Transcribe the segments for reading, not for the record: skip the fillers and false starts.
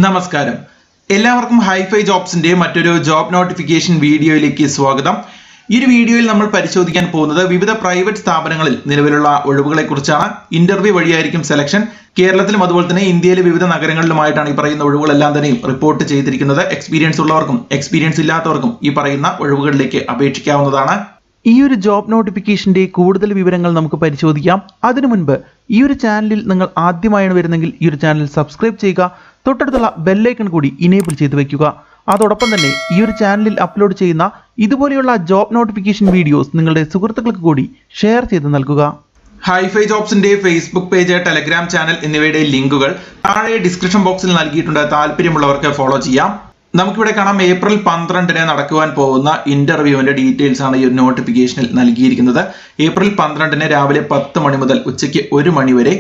നമസ്കാരം. എല്ലാവർക്കും ഹൈഫൈ ജോബ്സിന്റെ മറ്റൊരു ജോബ് നോട്ടിഫിക്കേഷൻ വീഡിയോയിലേക്ക് സ്വാഗതം. ഈ ഒരു വീഡിയോയിൽ നമ്മൾ പരിശോധിക്കാൻ പോകുന്നത് വിവിധ പ്രൈവറ്റ് സ്ഥാപനങ്ങളിൽ നിലവിലുള്ള ഒഴിവുകളെ കുറിച്ചാണ്. ഇന്റർവ്യൂ വഴിയായിരിക്കും സെലക്ഷൻ. കേരളത്തിലും അതുപോലെ തന്നെ ഇന്ത്യയിലെ വിവിധ നഗരങ്ങളിലുമായിട്ടാണ് ഈ പറയുന്ന ഒഴിവുകളെല്ലാം തന്നെയും റിപ്പോർട്ട് ചെയ്തിരിക്കുന്നത്. എക്സ്പീരിയൻസ് ഉള്ളവർക്കും എക്സ്പീരിയൻസ് ഇല്ലാത്തവർക്കും ഈ പറയുന്ന ഒഴിവുകളിലേക്ക് അപേക്ഷിക്കാവുന്നതാണ്. ഈ ഒരു ജോബ് നോട്ടിഫിക്കേഷന്റെ കൂടുതൽ വിവരങ്ങൾ നമുക്ക് പരിശോധിക്കാം. അതിനു മുൻപ് ഈ ഒരു ചാനലിൽ നിങ്ങൾ ആദ്യമായാണ് വരുന്നെങ്കിൽ ഈ ഒരു ചാനൽ സബ്സ്ക്രൈബ് ചെയ്യുക. തൊട്ടടുത്തുള്ള ബെല്ലൈക്കൺ കൂടി ഇനേബിൾ ചെയ്ത് വെക്കുക. അതോടൊപ്പം തന്നെ ഈ ഒരു ചാനലിൽ അപ്ലോഡ് ചെയ്യുന്ന ഇതുപോലെയുള്ള ജോബ് നോട്ടിഫിക്കേഷൻ വീഡിയോസ് നിങ്ങളുടെ സുഹൃത്തുക്കൾക്ക് കൂടി ഷെയർ ചെയ്ത് നൽകുക. ഹൈഫൈ ജോബ്സിന്റെ ഫേസ്ബുക്ക് പേജ്, ടെലഗ്രാം ചാനൽ എന്നിവയുടെ ലിങ്കുകൾ താഴെ ഡിസ്ക്രിപ്ഷൻ ബോക്സിൽ നൽകിയിട്ടുണ്ട്. താല്പര്യമുള്ളവർക്ക് ഫോളോ ചെയ്യാം. നമുക്കിവിടെ കാണാം, ഏപ്രിൽ 12 നടക്കുവാൻ പോകുന്ന ഇന്റർവ്യൂവിന്റെ ഡീറ്റെയിൽസ് ആണ് ഈ ഒരു നോട്ടിഫിക്കേഷനിൽ നൽകിയിരിക്കുന്നത്. ഏപ്രിൽ 12 രാവിലെ 10 മണി മുതൽ ഉച്ചയ്ക്ക് 1 മണി വരെ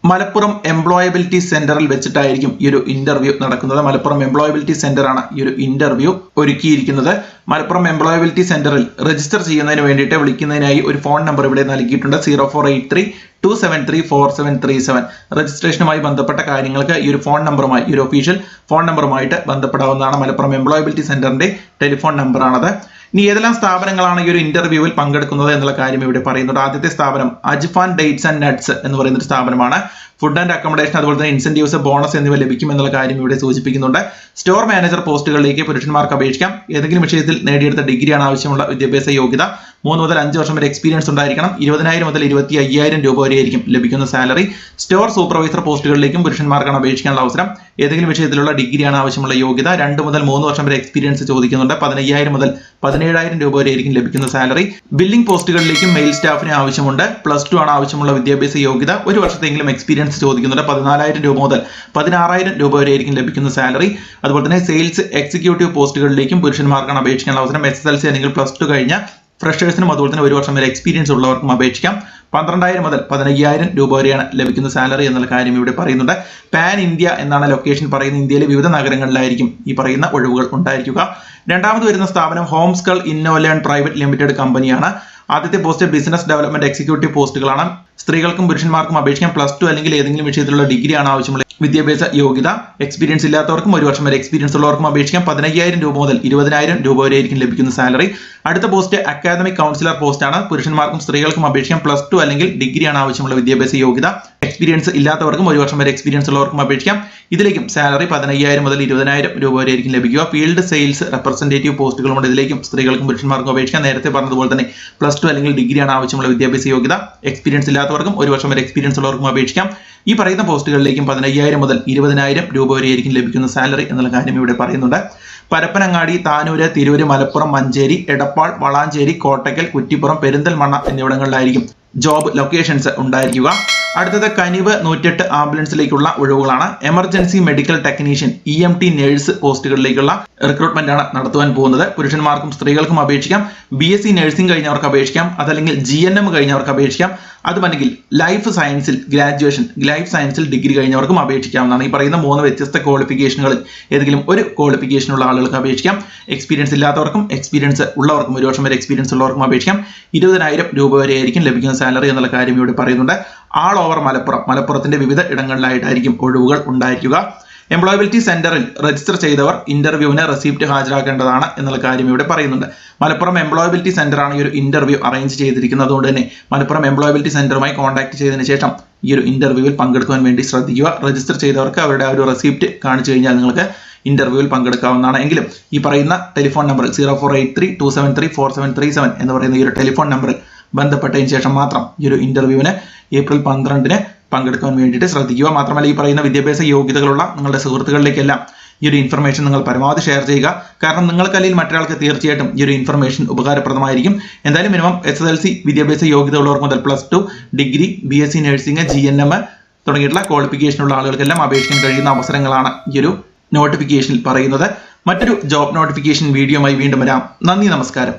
മലപ്പുറം എംപ്ലോയബിലിറ്റി സെന്ററിൽ വെച്ചിട്ടായിരിക്കും ഈ ഒരു ഇന്റർവ്യൂ നടക്കുന്നത്. മലപ്പുറം എംപ്ലോയബിലിറ്റി സെന്റർ ആണ് ഈ ഒരു ഇന്റർവ്യൂ ഒരുക്കിയിരിക്കുന്നത്. മലപ്പുറം എംപ്ലോയബിലിറ്റി സെന്ററിൽ രജിസ്റ്റർ ചെയ്യുന്നതിന് വേണ്ടിയിട്ട് വിളിക്കുന്നതിനായി ഒരു ഫോൺ നമ്പർ ഇവിടെ നൽകിയിട്ടുണ്ട്. 0483-273-4737. രജിസ്ട്രേഷനുമായി ബന്ധപ്പെട്ട കാര്യങ്ങൾക്ക് ഈ ഒരു ഫോൺ നമ്പറുമായി, ഈ ഒരു ഒഫീഷ്യൽ ഫോൺ നമ്പറുമായിട്ട് ബന്ധപ്പെടാവുന്നതാണ്. മലപ്പുറം എംപ്ലോയബിലിറ്റി സെന്ററിന്റെ ടെലിഫോൺ നമ്പറാണത്. ഇനി ഏതെല്ലാം സ്ഥാപനങ്ങളാണ് ഈ ഒരു ഇന്റർവ്യൂവിൽ പങ്കെടുക്കുന്നത് എന്നുള്ള കാര്യം ഇവിടെ പറയുന്നുണ്ട്. ആദ്യത്തെ സ്ഥാപനം അജ്ഫാൻ ഡേറ്റ്സ് ആൻഡ് നട്ട്സ് എന്ന് പറയുന്ന ഒരു സ്ഥാപനമാണ്. ഫുഡ് ആൻഡ് അക്കോമഡേഷൻ, അതുപോലെ തന്നെ ഇൻസെന്റീവ്സ്, ബോണസ് എന്നിവ ലഭിക്കും എന്നുള്ള കാര്യം ഇവിടെ സൂചിപ്പിക്കുന്നുണ്ട്. സ്റ്റോർ മാനേജർ പോസ്റ്റുകളിലേക്ക് പുരുഷന്മാർക്ക് അപേക്ഷിക്കാം. ഏതെങ്കിലും വിഷയത്തിൽ നേടിയെടുത്ത ഡിഗ്രിയാണ് ആവശ്യമുള്ള വിദ്യാഭ്യാസ യോഗ്യത. 3 മുതൽ 5 വർഷം വരെ എക്സ്പീരിയൻസ് ഉണ്ടായിരിക്കണം. 20,000 മുതൽ 25,000 രൂപ വരെയായിരിക്കും ലഭിക്കുന്ന സാലറി. സ്റ്റോർ സൂപ്പർവൈസർ പോസ്റ്റുകളിലേക്കും പുരുഷന്മാർക്കാണ് അപേക്ഷിക്കാനുള്ള അവസരം. ഏതെങ്കിലും വിഷയത്തിലുള്ള ഡിഗ്രിയാണ് ആവശ്യമുള്ള യോഗ്യത. 2 മുതൽ 3 വർഷം വരെ എക്സ്പീരിയൻസ് ചോദിക്കുന്നുണ്ട്. 15,000 മുതൽ 17,000 രൂപ വരെയായിരിക്കും ലഭിക്കുന്ന സാലറി. ബില്ലിംഗ് പോസ്റ്റുകളിലേക്കും മെയിൽ സ്റ്റാഫിന് ആവശ്യമുണ്ട്. +2 ആണ് ആവശ്യമുള്ള വിദ്യാഭ്യാസ യോഗ്യത. 1 വർഷത്തെങ്കിലും എക്സ്പീരിയൻസ് ചോദിക്കുന്നുണ്ട്. 14,000 രൂപ മുതൽ 16,000 രൂപ വരെയായിരിക്കും ലഭിക്കുന്ന സാലറി. അതുപോലെ തന്നെ സെയിൽസ് എക്സിക്യൂട്ടീവ് പോസ്റ്റുകളിലേക്കും പുരുഷന്മാർക്കാണ് അപേക്ഷിക്കാനുള്ള അവസരം. SSLC അല്ലെങ്കിൽ +2 കഴിഞ്ഞ ഫ്രഷേഴ്സിനും അതുപോലെ തന്നെ 1 വർഷം വരെ എക്സ്പീരിയൻസ് ഉള്ളവർക്കും അപേക്ഷിക്കാം. 12,000 മുതൽ 15,000 രൂപ വരെയാണ് ലഭിക്കുന്ന സാലറി എന്നുള്ള കാര്യം ഇവിടെ പറയുന്നുണ്ട്. പാൻ ഇന്ത്യ എന്നാണ് ലൊക്കേഷൻ പറയുന്നത്. ഇന്ത്യയിലെ വിവിധ നഗരങ്ങളിലായിരിക്കും ഈ പറയുന്ന ഒഴിവുകൾ ഉണ്ടായിരിക്കുക. രണ്ടാമത് വരുന്ന സ്ഥാപനം ഹോംസ്കൾ ഇന്നോലേൺ പ്രൈവറ്റ് ലിമിറ്റഡ് കമ്പനിയാണ്. ആദ്യത്തെ പോസ്റ്റ് ബിസിനസ് ഡെവലപ്മെന്റ് എക്സിക്യൂട്ടീവ് പോസ്റ്റുകളാണ്. സ്ത്രീകൾക്കും പുരുഷന്മാർക്കും അപേക്ഷിക്കാം. +2 അല്ലെങ്കിൽ ഏതെങ്കിലും വിഷയത്തിലുള്ള ഡിഗ്രിയാണ് ആവശ്യമുള്ള വിദ്യാഭ്യാസ യോഗ്യത. എക്സ്പീരിയൻസ് ഇല്ലാത്തവർക്കും 1 വർഷം വരെ എക്സ്പീരിയൻസ് ഉള്ളവർക്കും അപേക്ഷിക്കാം. 15,000 രൂപ മുതൽ 20,000 രൂപ വരെയായിരിക്കും ലഭിക്കുന്ന സാലറി. അടുത്ത പോസ്റ്റ് അക്കാദമിക് കൗൺസിലർ പോസ്റ്റ് ആണ്. പുരുഷന്മാർക്കും സ്ത്രീകൾക്കും അപേക്ഷിക്കാം. +2 അല്ലെങ്കിൽ ഡിഗ്രിയാണ് ആവശ്യമുള്ള വിദ്യാഭ്യാസ യോഗ്യത. എക്സ്പീരിയൻസ് ഇല്ലാത്തവർക്കും 1 വർഷം വരെ എക്സ്പീരിയൻസ് ഉള്ളവർക്കും അപേക്ഷിക്കാം. ഇതിലേക്കും സാലറി 15,000 മുതൽ 20,000 രൂപ വരെയായിരിക്കും ലഭിക്കുക. ഫീൽഡ് സെയിൽസ് റെപ്രസെന്റേറ്റീവ് പോസ്റ്റുകളുണ്ട്. ഇതിലേക്കും സ്ത്രീകൾക്കും പുരുഷന്മാർക്കും അപേക്ഷിക്കാം. നേരത്തെ പറഞ്ഞതുപോലെ തന്നെ +2 അല്ലെങ്കിൽ ഡിഗ്രിയാണ് ആവശ്യമുള്ള വിദ്യാഭ്യാസ യോഗ്യത. എക്സ്പീരിയൻസ് ഇല്ലാത്തവർക്കും 1 വർഷം വരെ എക്സ്പീരിയൻസ് ഉള്ളവർക്കും അപേക്ഷിക്കാം. ഈ പറയുന്ന പോസ്റ്റുകളിലേക്കും 15,000 മുതൽ 20,000 രൂപ വരെയായിരിക്കും ലഭിക്കുന്ന സാലറി എന്നുള്ള കാര്യം ഇവിടെ പറയുന്നുണ്ട്. പരപ്പനങ്ങാടി, താനൂര്, തിരൂര്, മലപ്പുറം, മഞ്ചേരി, എടപ്പാൾ, വളാഞ്ചേരി, കോട്ടക്കൽ, കുറ്റിപ്പുറം, പെരിന്തൽമണ്ണ എന്നിവിടങ്ങളിലായിരിക്കും ജോബ് ലൊക്കേഷൻസ് ഉണ്ടായിരിക്കുക. അടുത്തത് കനിവ് 108 ആംബുലൻസിലേക്കുള്ള ഒഴിവുകളാണ്. Emergency medical technician EMT nurse പോസ്റ്റുകളിലേക്കുള്ള റിക്രൂട്ട്മെന്റ് ആണ് നടത്തുവാൻ പോകുന്നത്. പുരുഷന്മാർക്കും സ്ത്രീകൾക്കും അപേക്ഷിക്കാം. BSc നഴ്സിംഗ് കഴിഞ്ഞവർക്ക് അപേക്ഷിക്കാം. അതല്ലെങ്കിൽ GNM കഴിഞ്ഞവർക്ക് അപേക്ഷിക്കാം. അതുമല്ലെങ്കിൽ ലൈഫ് സയൻസിൽ ഗ്രാജുവേഷൻ, ലൈഫ് സയൻസിൽ ഡിഗ്രി കഴിഞ്ഞവർക്കും അപേക്ഷിക്കാവുന്നതാണ്. ഈ പറയുന്ന 3 വ്യത്യസ്ത ക്വാളിഫിക്കേഷനുകളിൽ ഏതെങ്കിലും ഒരു ക്വാളിഫിക്കേഷൻ ഉള്ള ആളുകൾക്ക് അപേക്ഷിക്കാം. എക്സ്പീരിയൻസ് ഇല്ലാത്തവർക്കും എക്സ്പീരിയൻസ് ഉള്ളവർക്കും 1 വർഷം വരെ എക്സ്പീരിയൻസ് ഉള്ളവർക്കും അപേക്ഷിക്കാം. 20,000 രൂപ വരെയായിരിക്കും ലഭിക്കുന്ന സാലറി എന്നുള്ള കാര്യം ഇവിടെ പറയുന്നുണ്ട്. ആൾ ഓവർ മലപ്പുറത്തിന്റെ വിവിധ ഇടങ്ങളിലായിട്ടായിരിക്കും ഒഴിവുകൾ ഉണ്ടായിരിക്കുക. എംപ്ലോയബിലിറ്റി സെന്ററിൽ രജിസ്റ്റർ ചെയ്തവർ ഇന്റർവ്യൂവിന് റെസിപ്റ്റ് ഹാജരാക്കേണ്ടതാണ് എന്നുള്ള കാര്യം ഇവിടെ പറയുന്നുണ്ട്. മലപ്പുറം എംപ്ലോയബിലിറ്റി സെന്റർ ആണ് ഈ ഒരു ഇന്റർവ്യൂ അറേഞ്ച് ചെയ്തിരിക്കുന്നത്. അതുകൊണ്ട് തന്നെ മലപ്പുറം എംപ്ലോയബിലിറ്റി സെന്ററുമായി കോൺടാക്ട് ചെയ്തതിനു ശേഷം ഈ ഒരു ഇന്റർവ്യൂവിൽ പങ്കെടുക്കുവാൻ വേണ്ടി ശ്രദ്ധിക്കുക. രജിസ്റ്റർ ചെയ്തവർക്ക് അവരുടെ ആ ഒരു റെസിപ്റ്റ് കാണിച്ചു കഴിഞ്ഞാൽ നിങ്ങൾക്ക് ഇന്റർവ്യൂവിൽ പങ്കെടുക്കാവുന്നതാണ്. എങ്കിലും ഈ പറയുന്ന ടെലിഫോൺ നമ്പറിൽ 0483-273-4737 എന്ന് പറയുന്ന ഈ ഒരു ടെലിഫോൺ നമ്പറിൽ ബന്ധപ്പെട്ടതിന് ശേഷം മാത്രം ഈ ഒരു ഇന്റർവ്യൂവിന് ഏപ്രിൽ 12 പങ്കെടുക്കാൻ വേണ്ടിയിട്ട് ശ്രദ്ധിക്കുക. മാത്രമല്ല ഈ പറയുന്ന വിദ്യാഭ്യാസ യോഗ്യതകളുള്ള നിങ്ങളുടെ സുഹൃത്തുക്കളിലേക്കെല്ലാം ഈ ഒരു ഇൻഫർമേഷൻ നിങ്ങൾ പരമാവധി ഷെയർ ചെയ്യുക. കാരണം നിങ്ങൾക്കല്ലെങ്കിൽ മറ്റൊരാൾക്ക് തീർച്ചയായിട്ടും ഈ ഒരു ഇൻഫർമേഷൻ ഉപകാരപ്രദമായിരിക്കും. എന്തായാലും മിനിമം SSLC വിദ്യാഭ്യാസ യോഗ്യത ഉള്ളവർക്ക് മുതൽ +2, ഡിഗ്രി, BSc നഴ്സിംഗ്, GNM തുടങ്ങിയിട്ടുള്ള ക്വാളിഫിക്കേഷനുള്ള ആളുകൾക്കെല്ലാം അപേക്ഷിക്കാൻ കഴിയുന്ന അവസരങ്ങളാണ് ഈ ഒരു നോട്ടിഫിക്കേഷനിൽ പറയുന്നത്. മറ്റൊരു ജോബ് നോട്ടിഫിക്കേഷൻ വീഡിയോയുമായി വീണ്ടും വരാം. നന്ദി, നമസ്കാരം.